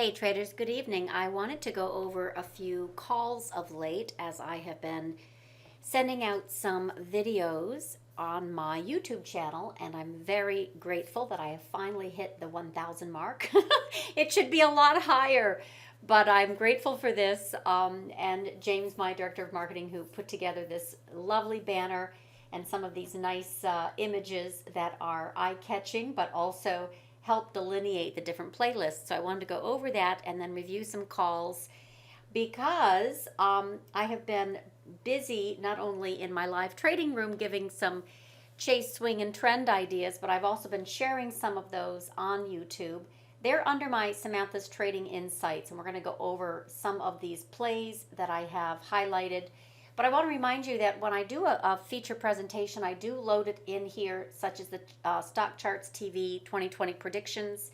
Hey traders, good evening. I wanted to go over a few calls of late as I have been sending out some videos on my YouTube channel, and I'm very grateful that I have finally hit the 1,000 mark. It should be a lot higher, but I'm grateful for this. And James, my director of marketing, who put together this lovely banner and some of these nice images that are eye-catching, but also help delineate the different playlists. So I wanted to go over that and then review some calls because I have been busy not only in my live trading room giving some chase, swing, and trend ideas, but I've also been sharing some of those on YouTube. They're under my Samantha's Trading Insights, and we're going to go over some of these plays that I have highlighted. But I want to remind you that when I do a feature presentation, I do load it in here, such as the Stock Charts TV 2020 predictions,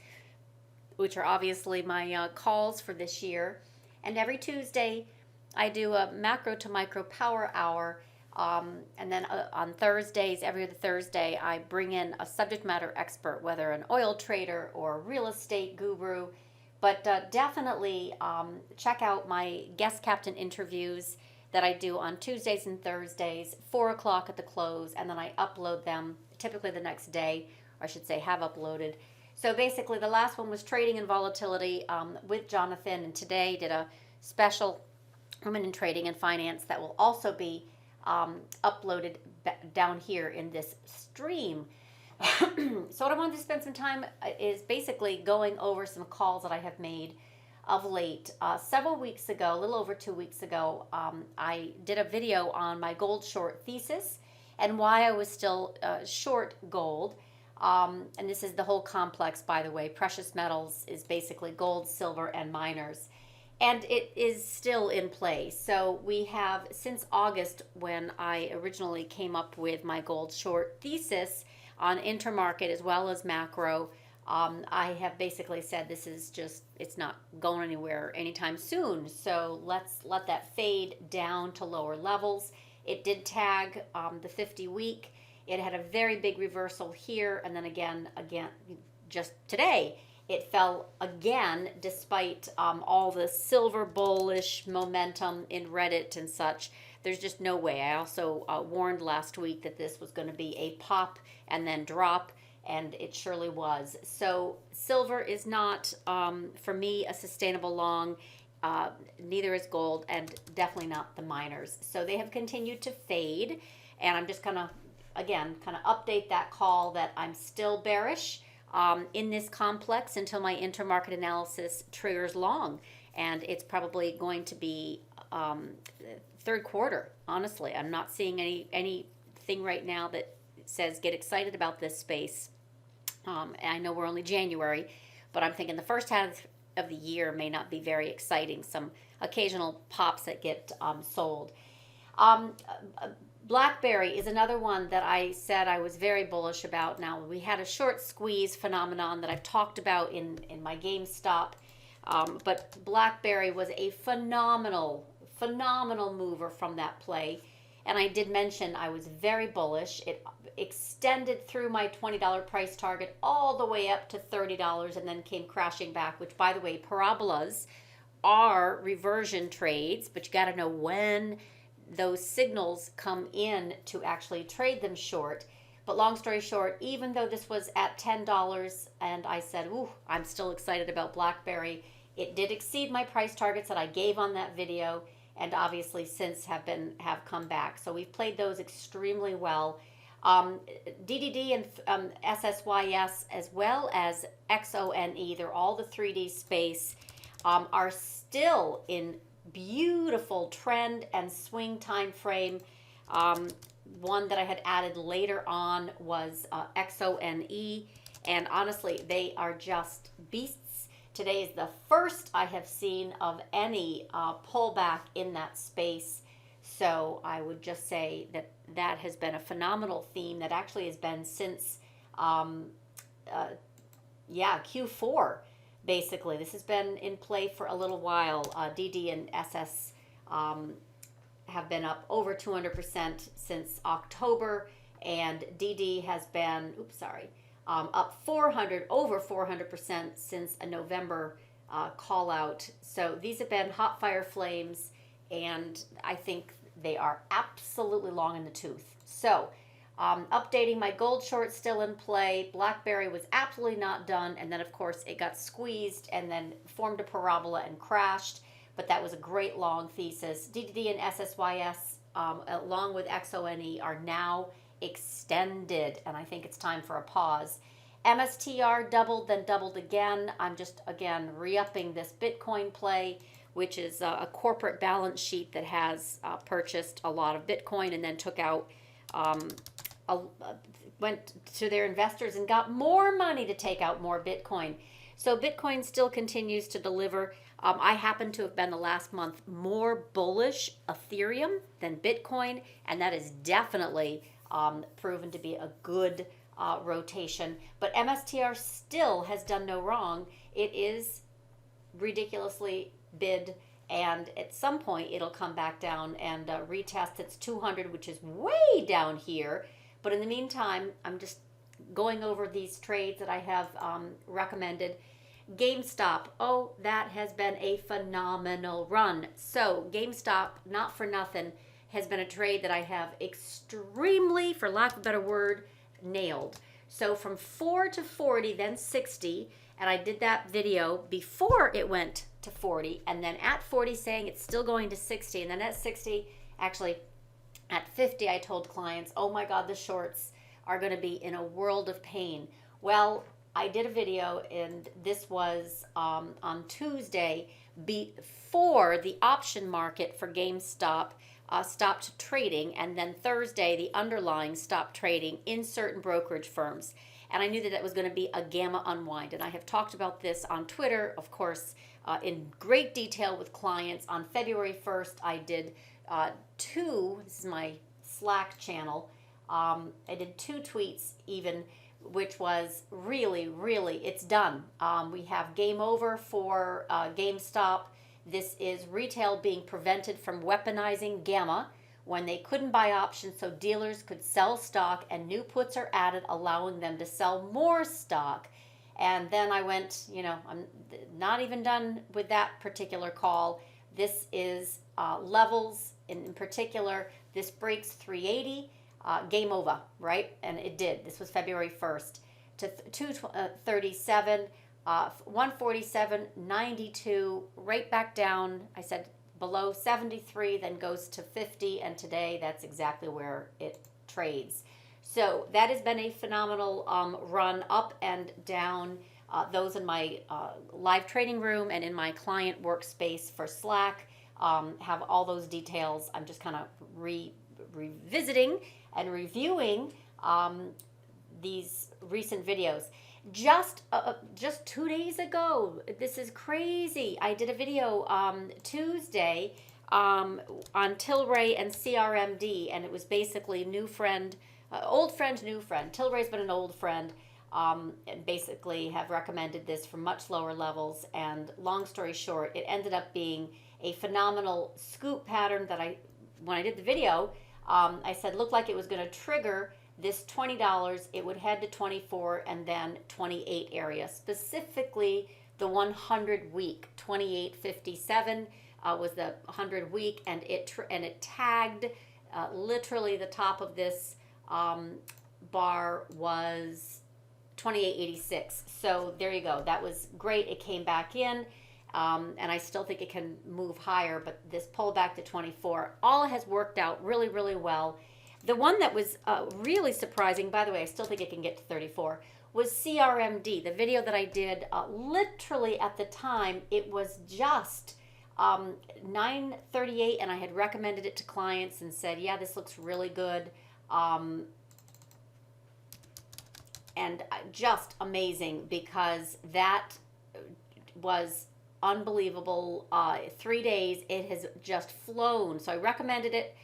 which are obviously my calls for this year. And every Tuesday, I do a macro to micro power hour. And then on Thursdays, every other Thursday, I bring in a subject matter expert, whether an oil trader or a real estate guru. But definitely check out my guest captain interviews that I do on Tuesdays and Thursdays, 4 o'clock at the close, and then I upload them typically the next day, or I should say have uploaded. So basically the last one was Trading and Volatility with Jonathan, and today did a special Women in Trading and Finance that will also be uploaded down here in this stream. So what I wanted to spend some time is basically going over some calls that I have made of late. Several weeks ago, a little over 2 weeks ago, I did a video on my gold short thesis and why I was still short gold. And this is the whole complex, by the way. Precious metals is basically gold, silver, and miners. And it is still in play. So we have, since August, when I originally came up with my gold short thesis on intermarket as well as macro, I have basically said this is just, it's not going anywhere anytime soon. So let's let that fade down to lower levels. It did tag the 50 week. It had a very big reversal here. And then again, just today, it fell again despite all the silver bullish momentum in Reddit and such. There's just no way. I also warned last week that this was going to be a pop and then drop, and it surely was. So silver is not, for me, a sustainable long. Neither is gold, and definitely not the miners. So they have continued to fade, and I'm just going to, again, kind of update that call that I'm still bearish in this complex until my intermarket analysis triggers long. And it's probably going to be third quarter, honestly. I'm not seeing anything right now that says get excited about this space. And I know we're only January, but I'm thinking the first half of the year may not be very exciting. Some occasional pops that get sold. Blackberry is another one that I said I was very bullish about. Now, we had a short squeeze phenomenon that I've talked about in my Gamestop, but Blackberry was a phenomenal mover from that play. And I did mention I was very bullish. It extended through my $20 price target all the way up to $30 and then came crashing back, which, by the way, parabolas are reversion trades, but you got to know when those signals come in to actually trade them short. But long story short, even though this was at $10 and I said, ooh, I'm still excited about Blackberry, it did exceed my price targets that I gave on that video, and obviously since have come back. So we've played those extremely well. DDD and SSYS as well as XONE, they're all the 3D space, are still in beautiful trend and swing time frame. One that I had added later on was XONE, and honestly, they are just beasts. Today is the first I have seen of any pullback in that space. So I would just say that that has been a phenomenal theme that actually has been since, Q4. Basically, this has been in play for a little while. DD and SS have been up over 200% since October, and DD has been, up over 400% since November call out. So these have been hot fire flames, and I think they are absolutely long in the tooth. So updating, my gold short still in play. Blackberry was absolutely not done, and then of course it got squeezed and then formed a parabola and crashed, but that was a great long thesis. DDD and SSYS along with XONE are now extended, and I think it's time for a pause. MSTR doubled, then doubled again. I'm just, again, re-upping this Bitcoin play, which is a corporate balance sheet that has purchased a lot of Bitcoin and then took out, went to their investors and got more money to take out more Bitcoin. So Bitcoin still continues to deliver. I happen to have been the last month more bullish Ethereum than Bitcoin, and that is definitely proven to be a good rotation. But MSTR still has done no wrong. It is ridiculously bid, and at some point it'll come back down and retest its 200, which is way down here. But in the meantime, I'm just going over these trades that I have recommended. Gamestop, oh, that has been a phenomenal run. So Gamestop, not for nothing, has been a trade that I have extremely, for lack of a better word, nailed. So from 4 to 40, then 60, and I did that video before it went to 40, and then at 40 saying it's still going to 60, and then at 60, actually at 50, I told clients, oh my God, the shorts are going to be in a world of pain. Well, I did a video, and this was on Tuesday before the option market for GameStop stopped trading, and then Thursday the underlying stopped trading in certain brokerage firms. And I knew that that was going to be a gamma unwind, and I have talked about this on Twitter, of course, in great detail with clients. On February 1st, I did this is my Slack channel, I did 2 tweets even, which was really, it's done. We have game over for GameStop. This is retail being prevented from weaponizing gamma when they couldn't buy options so dealers could sell stock, and new puts are added allowing them to sell more stock. And then I went, I'm not even done with that particular call. This is levels in particular. This breaks 380. Game over, right? And it did. This was February 1st to 237, 147, 92, right back down. I said below 73, then goes to 50, and today that's exactly where it trades. So that has been a phenomenal run up and down. Those in my live trading room and in my client workspace for Slack have all those details. I'm just kind of revisiting and reviewing these recent videos. Just 2 days ago, this is crazy, I did a video Tuesday on TLRY and CRMD, and it was basically new friend, old friend, new friend. TLRY's been an old friend, and basically have recommended this for much lower levels, and long story short, it ended up being a phenomenal scoop pattern that when I did the video, I said looked like it was going to trigger this $20, it would head to 24 and then 28 area, specifically the 100 week. 28.57 was the 100 week, and it tagged literally the top of this bar was 28.86. So there you go. That was great. It came back in. And I still think it can move higher, but this pullback to 24, all has worked out really, well. The one that was really surprising, by the way, I still think it can get to 34, was CRMD. The video that I did, literally at the time, it was just 9:38, and I had recommended it to clients and said, yeah, this looks really good. And just amazing, because that was unbelievable. 3 days, it has just flown. So I recommended it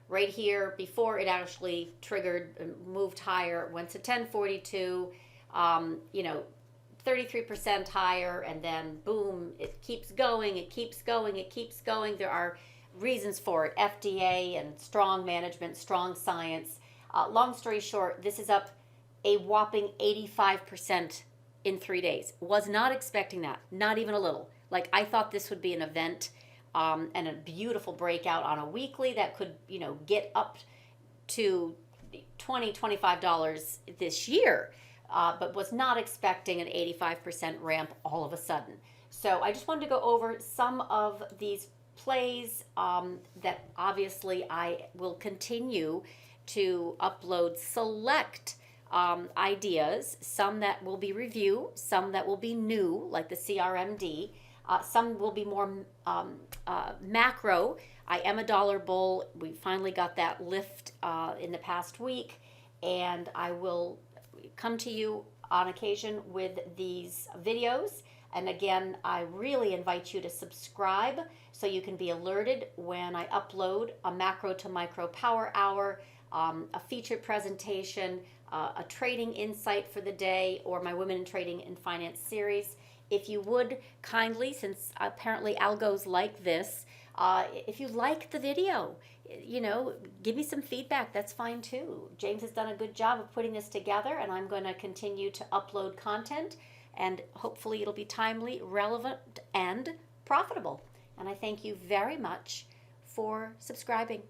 right here before it actually triggered and moved higher. Went to 1042, 33% higher, and then boom, it keeps going, it keeps going, it keeps going. There are reasons for it, FDA and strong management, strong science. Long story short, this is up a whopping 85% in 3 days. Was not expecting that, not even a little. Like, I thought this would be an event and a beautiful breakout on a weekly that could, get up to $20, $25 this year, but was not expecting an 85% ramp all of a sudden. So I just wanted to go over some of these plays that obviously I will continue to upload select ideas, some that will be review, some that will be new, like the CRMD, some will be more macro. I am a dollar bull. We finally got that lift in the past week, and I will come to you on occasion with these videos. And again, I really invite you to subscribe so you can be alerted when I upload a macro to micro power hour, a featured presentation, a trading insight for the day, or my Women in Trading and Finance series. If you would kindly, since apparently algos like this, if you like the video, give me some feedback. That's fine too. James has done a good job of putting this together, and I'm going to continue to upload content, and hopefully it'll be timely, relevant, and profitable. And I thank you very much for subscribing.